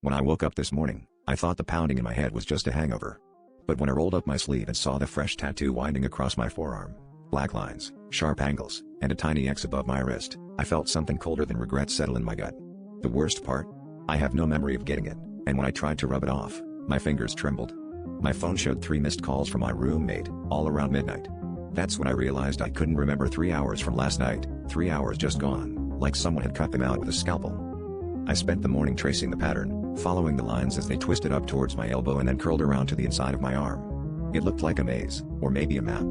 When I woke up this morning, I thought the pounding in my head was just a hangover. But when I rolled up my sleeve and saw the fresh tattoo winding across my forearm, black lines, sharp angles, and a tiny X above my wrist, I felt something colder than regret settle in my gut. The worst part? I have no memory of getting it, and when I tried to rub it off, my fingers trembled. My phone showed 3 missed calls from my roommate, all around midnight. That's when I realized I couldn't remember 3 hours from last night, 3 hours just gone, like someone had cut them out with a scalpel. I spent the morning tracing the pattern, following the lines as they twisted up towards my elbow and then curled around to the inside of my arm. It looked like a maze, or maybe a map.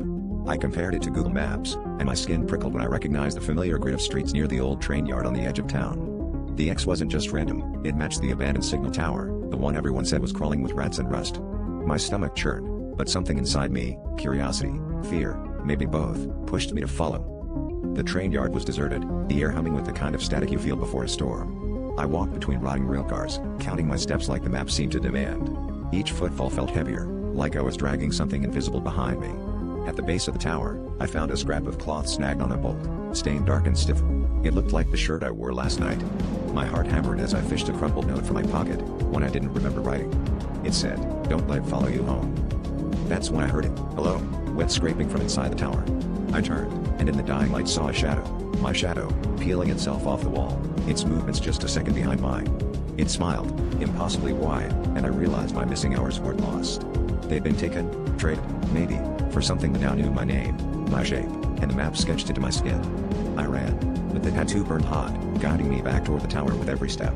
I compared it to Google Maps, and my skin prickled when I recognized the familiar grid of streets near the old train yard on the edge of town. The X wasn't just random, it matched the abandoned signal tower, the one everyone said was crawling with rats and rust. My stomach churned, but something inside me, curiosity, fear, maybe both, pushed me to follow. The train yard was deserted, the air humming with the kind of static you feel before a storm. I walked between rotting rail cars, counting my steps like the map seemed to demand. Each footfall felt heavier, like I was dragging something invisible behind me. At the base of the tower, I found a scrap of cloth snagged on a bolt, stained dark and stiff. It looked like the shirt I wore last night. My heart hammered as I fished a crumpled note from my pocket, one I didn't remember writing. It said, "Don't let it follow you home." That's when I heard it. Hello, wet scraping from inside the tower. I turned, and in the dying light saw a shadow. My shadow, peeling itself off the wall, its movements just a second behind mine. It smiled, impossibly wide, and I realized my missing hours weren't lost. They'd been taken, traded, maybe, for something that now knew my name, my shape, and the map sketched into my skin. I ran, but the tattoo burned hot, guiding me back toward the tower with every step.